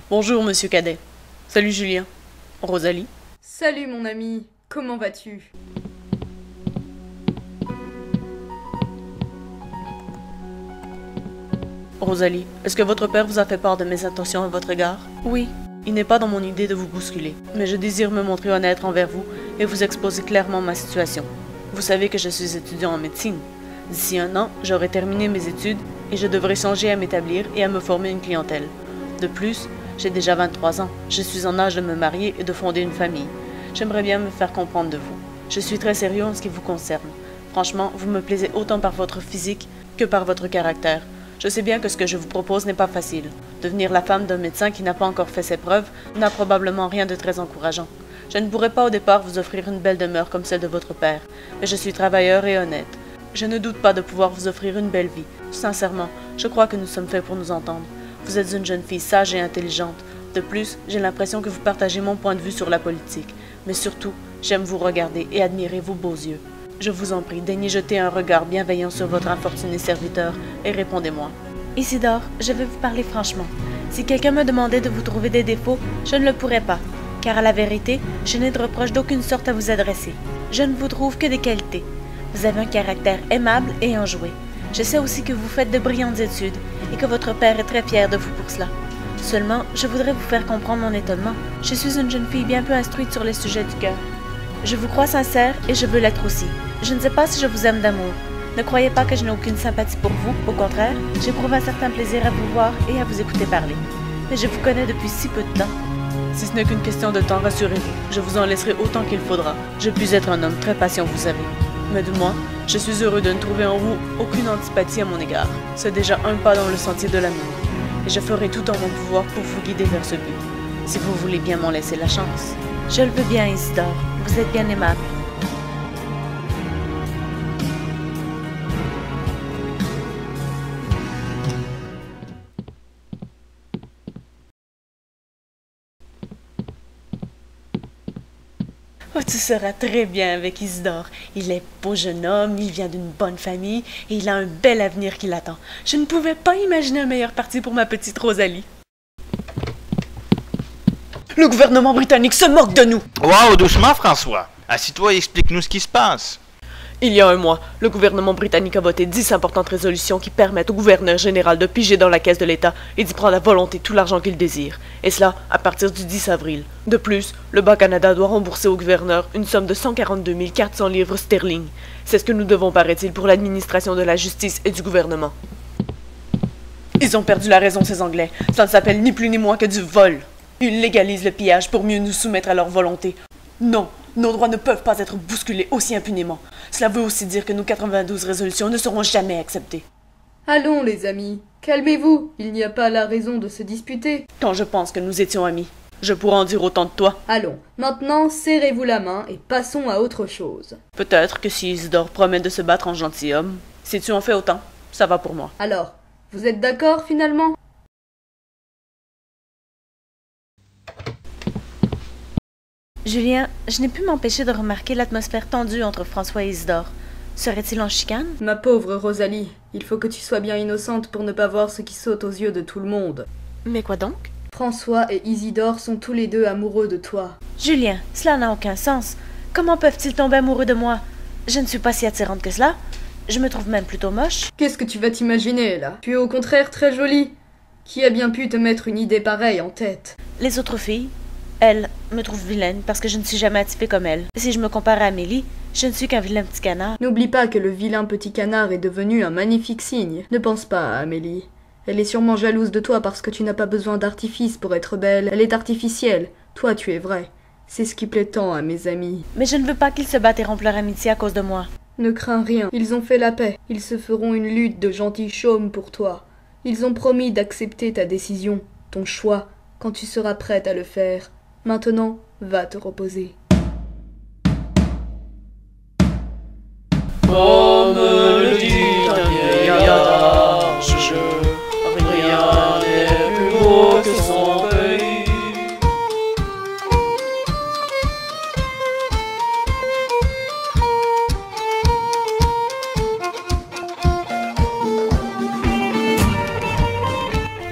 Bonjour, monsieur Cadet. Salut, Julien. Rosalie. Salut mon ami, comment vas-tu? Rosalie, est-ce que votre père vous a fait part de mes intentions à votre égard? Oui. Il n'est pas dans mon idée de vous bousculer, mais je désire me montrer honnête envers vous et vous exposer clairement ma situation. Vous savez que je suis étudiant en médecine. D'ici 1 an, j'aurai terminé mes études et je devrai songer à m'établir et à me former une clientèle. De plus, j'ai déjà 23 ans. Je suis en âge de me marier et de fonder une famille. J'aimerais bien me faire comprendre de vous. Je suis très sérieux en ce qui vous concerne. Franchement, vous me plaisez autant par votre physique que par votre caractère. Je sais bien que ce que je vous propose n'est pas facile. Devenir la femme d'un médecin qui n'a pas encore fait ses preuves n'a probablement rien de très encourageant. Je ne pourrais pas au départ vous offrir une belle demeure comme celle de votre père, mais je suis travailleur et honnête. Je ne doute pas de pouvoir vous offrir une belle vie. Sincèrement, je crois que nous sommes faits pour nous entendre. Vous êtes une jeune fille sage et intelligente. De plus, j'ai l'impression que vous partagez mon point de vue sur la politique. Mais surtout, j'aime vous regarder et admirer vos beaux yeux. Je vous en prie, daignez jeter un regard bienveillant sur votre infortuné serviteur et répondez-moi. Isidore, je vais vous parler franchement. Si quelqu'un me demandait de vous trouver des défauts, je ne le pourrais pas. Car à la vérité, je n'ai de reproche d'aucune sorte à vous adresser. Je ne vous trouve que des qualités. Vous avez un caractère aimable et enjoué. Je sais aussi que vous faites de brillantes études et que votre père est très fier de vous pour cela. Seulement, je voudrais vous faire comprendre mon étonnement. Je suis une jeune fille bien peu instruite sur les sujets du cœur. Je vous crois sincère et je veux l'être aussi. Je ne sais pas si je vous aime d'amour. Ne croyez pas que je n'ai aucune sympathie pour vous. Au contraire, j'éprouve un certain plaisir à vous voir et à vous écouter parler. Mais je vous connais depuis si peu de temps. Si ce n'est qu'une question de temps, rassurez-vous, je vous en laisserai autant qu'il faudra. Je puis être un homme très patient, vous savez. Mais de moi, je suis heureux de ne trouver en vous aucune antipathie à mon égard. C'est déjà un pas dans le sentier de l'amour. Et je ferai tout en mon pouvoir pour vous guider vers ce but. Si vous voulez bien m'en laisser la chance. Je le veux bien, Isidore. Vous êtes bien aimable. Oh, tu seras très bien avec Isidore. Il est beau jeune homme, il vient d'une bonne famille et il a un bel avenir qui l'attend. Je ne pouvais pas imaginer un meilleur parti pour ma petite Rosalie. Le gouvernement britannique se moque de nous. Wow, doucement François. Assis-toi et explique-nous ce qui se passe. Il y a 1 mois, le gouvernement britannique a voté 10 importantes résolutions qui permettent au gouverneur général de piger dans la caisse de l'État et d'y prendre à volonté tout l'argent qu'il désire. Et cela à partir du 10 avril. De plus, le Bas-Canada doit rembourser au gouverneur une somme de 142 400 livres sterling. C'est ce que nous devons, paraît-il, pour l'administration de la justice et du gouvernement. Ils ont perdu la raison, ces Anglais. Ça ne s'appelle ni plus ni moins que du vol. Ils légalisent le pillage pour mieux nous soumettre à leur volonté. Non, nos droits ne peuvent pas être bousculés aussi impunément. Cela veut aussi dire que nos 92 résolutions ne seront jamais acceptées. Allons les amis, calmez-vous, il n'y a pas la raison de se disputer. Quand je pense que nous étions amis, je pourrais en dire autant de toi. Allons, maintenant serrez-vous la main et passons à autre chose. Peut-être que si Isidore promet de se battre en gentilhomme, si tu en fais autant, ça va pour moi. Alors, vous êtes d'accord finalement? Julien, je n'ai pu m'empêcher de remarquer l'atmosphère tendue entre François et Isidore. Serait-il en chicane? Ma pauvre Rosalie, il faut que tu sois bien innocente pour ne pas voir ce qui saute aux yeux de tout le monde. Mais quoi donc? François et Isidore sont tous les deux amoureux de toi. Julien, cela n'a aucun sens. Comment peuvent-ils tomber amoureux de moi? Je ne suis pas si attirante que cela. Je me trouve même plutôt moche. Qu'est-ce que tu vas t'imaginer, là? Tu es au contraire très jolie. Qui a bien pu te mettre une idée pareille en tête? Les autres filles, elles, me trouvent vilaine parce que je ne suis jamais attifée comme elles. Si je me compare à Amélie, je ne suis qu'un vilain petit canard. N'oublie pas que le vilain petit canard est devenu un magnifique cygne. Ne pense pas à Amélie. Elle est sûrement jalouse de toi parce que tu n'as pas besoin d'artifice pour être belle. Elle est artificielle. Toi, tu es vrai. C'est ce qui plaît tant à mes amis. Mais je ne veux pas qu'ils se battent et rompent leur amitié à cause de moi. Ne crains rien. Ils ont fait la paix. Ils se feront une lutte de gentilshommes pour toi. Ils ont promis d'accepter ta décision, ton choix, quand tu seras prête à le faire. Maintenant, va te reposer. Comme le dit un vieil adage, rien n'est plus beau que son pays.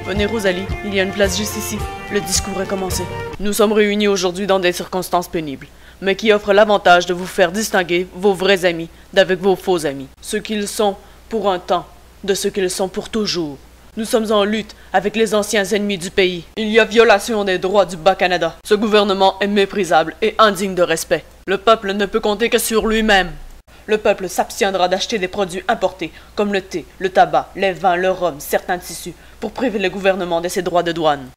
Venez Rosalie, il y a une place juste ici. Le discours est commencé. Nous sommes réunis aujourd'hui dans des circonstances pénibles, mais qui offrent l'avantage de vous faire distinguer vos vrais amis d'avec vos faux amis. Ce qu'ils sont pour un temps, de ce qu'ils sont pour toujours. Nous sommes en lutte avec les anciens ennemis du pays. Il y a violation des droits du Bas-Canada. Ce gouvernement est méprisable et indigne de respect. Le peuple ne peut compter que sur lui-même. Le peuple s'abstiendra d'acheter des produits importés, comme le thé, le tabac, les vins, le rhum, certains tissus, pour priver le gouvernement de ses droits de douane.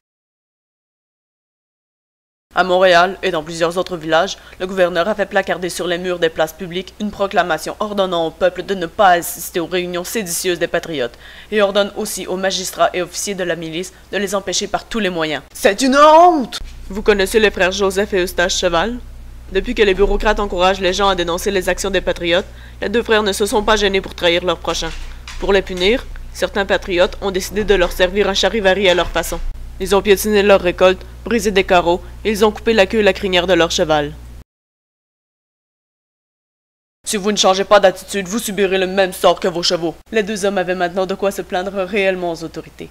À Montréal et dans plusieurs autres villages, le gouverneur a fait placarder sur les murs des places publiques une proclamation ordonnant au peuple de ne pas assister aux réunions séditieuses des patriotes et ordonne aussi aux magistrats et officiers de la milice de les empêcher par tous les moyens. C'est une honte! Vous connaissez les frères Joseph et Eustache Cheval? Depuis que les bureaucrates encouragent les gens à dénoncer les actions des patriotes, les deux frères ne se sont pas gênés pour trahir leurs prochains. Pour les punir, certains patriotes ont décidé de leur servir un charivari à leur façon. Ils ont piétiné leur récolte, brisé des carreaux, et ils ont coupé la queue et la crinière de leur cheval. Si vous ne changez pas d'attitude, vous subirez le même sort que vos chevaux. Les deux hommes avaient maintenant de quoi se plaindre réellement aux autorités.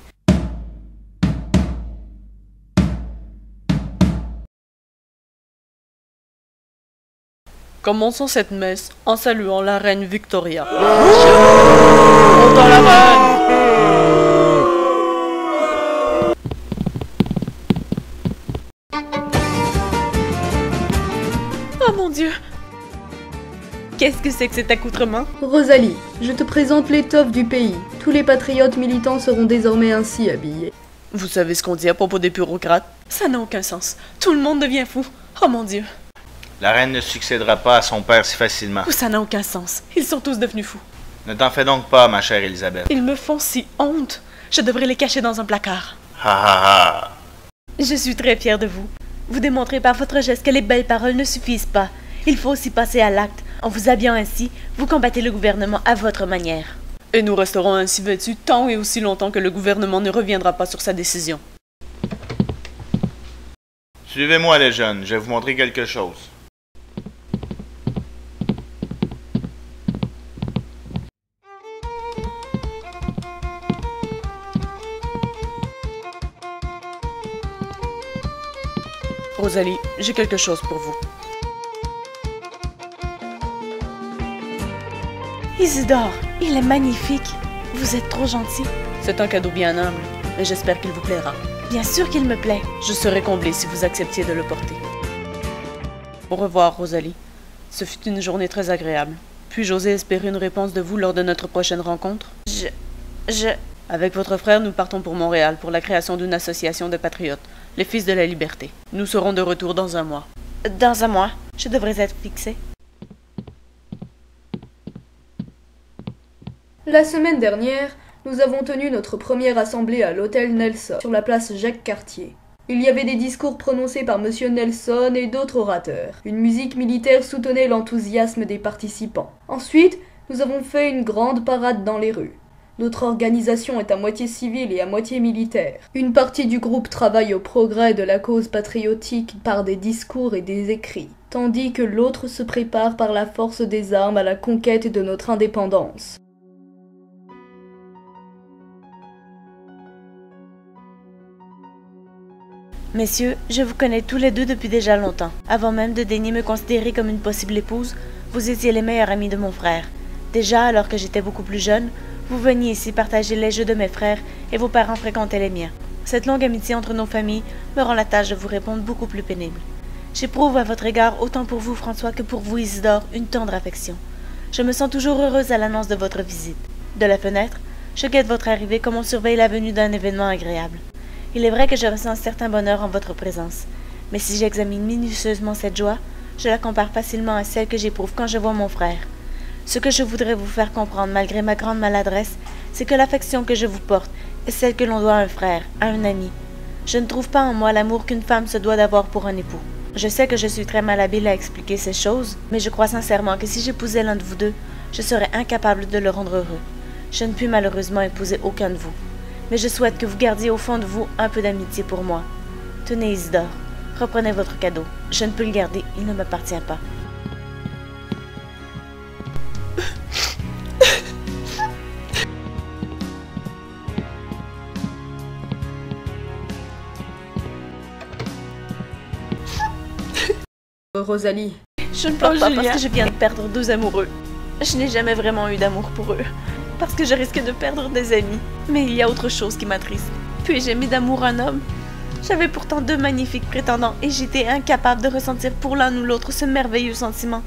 Commençons cette messe en saluant la reine Victoria. Montons la reine! Oh mon Dieu! Qu'est-ce que c'est que cet accoutrement? Rosalie, je te présente l'étoffe du pays. Tous les patriotes militants seront désormais ainsi habillés. Vous savez ce qu'on dit à propos des bureaucrates? Ça n'a aucun sens. Tout le monde devient fou. Oh mon Dieu! La reine ne succédera pas à son père si facilement. Ça n'a aucun sens. Ils sont tous devenus fous. Ne t'en fais donc pas, ma chère Elisabeth. Ils me font si honte. Je devrais les cacher dans un placard. Ha ha ha! Je suis très fière de vous. Vous démontrez par votre geste que les belles paroles ne suffisent pas. Il faut aussi passer à l'acte. En vous habillant ainsi, vous combattez le gouvernement à votre manière. Et nous resterons ainsi vêtus tant et aussi longtemps que le gouvernement ne reviendra pas sur sa décision. Suivez-moi les jeunes, je vais vous montrer quelque chose. Rosalie, j'ai quelque chose pour vous. Isidore, il est magnifique. Vous êtes trop gentil. C'est un cadeau bien humble, mais j'espère qu'il vous plaira. Bien sûr qu'il me plaît. Je serais comblée si vous acceptiez de le porter. Au revoir, Rosalie. Ce fut une journée très agréable. Puis-je oser espérer une réponse de vous lors de notre prochaine rencontre? Avec votre frère, nous partons pour Montréal pour la création d'une association de patriotes, les Fils de la Liberté. Nous serons de retour dans un mois. Dans un mois, je devrais être fixée. La semaine dernière, nous avons tenu notre première assemblée à l'hôtel Nelson, sur la place Jacques-Cartier. Il y avait des discours prononcés par M. Nelson et d'autres orateurs. Une musique militaire soutenait l'enthousiasme des participants. Ensuite, nous avons fait une grande parade dans les rues. Notre organisation est à moitié civile et à moitié militaire. Une partie du groupe travaille au progrès de la cause patriotique par des discours et des écrits, tandis que l'autre se prépare par la force des armes à la conquête de notre indépendance. Messieurs, je vous connais tous les deux depuis déjà longtemps. Avant même de daigner me considérer comme une possible épouse, vous étiez les meilleurs amis de mon frère. Déjà, alors que j'étais beaucoup plus jeune, vous veniez ici partager les jeux de mes frères et vos parents fréquentaient les miens. Cette longue amitié entre nos familles me rend la tâche de vous répondre beaucoup plus pénible. J'éprouve à votre égard, autant pour vous, François, que pour vous, Isidore, une tendre affection. Je me sens toujours heureuse à l'annonce de votre visite. De la fenêtre, je guette votre arrivée comme on surveille la venue d'un événement agréable. Il est vrai que je ressens un certain bonheur en votre présence, mais si j'examine minutieusement cette joie, je la compare facilement à celle que j'éprouve quand je vois mon frère. Ce que je voudrais vous faire comprendre, malgré ma grande maladresse, c'est que l'affection que je vous porte est celle que l'on doit à un frère, à un ami. Je ne trouve pas en moi l'amour qu'une femme se doit d'avoir pour un époux. Je sais que je suis très malhabile à expliquer ces choses, mais je crois sincèrement que si j'épousais l'un de vous deux, je serais incapable de le rendre heureux. Je ne puis malheureusement épouser aucun de vous. Mais je souhaite que vous gardiez au fond de vous un peu d'amitié pour moi. Tenez, Isidore, reprenez votre cadeau. Je ne peux le garder, il ne m'appartient pas. Rosalie. Je ne pleure pas parce que je viens de perdre 2 amoureux. Je n'ai jamais vraiment eu d'amour pour eux, parce que je risque de perdre des amis. Mais il y a autre chose qui m'attriste. Puis-je aimer d'amour un homme? J'avais pourtant 2 magnifiques prétendants et j'étais incapable de ressentir pour l'un ou l'autre ce merveilleux sentiment.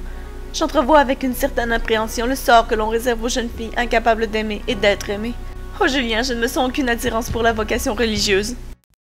J'entrevois avec une certaine appréhension le sort que l'on réserve aux jeunes filles incapables d'aimer et d'être aimées. Oh Julien, je ne me sens aucune attirance pour la vocation religieuse.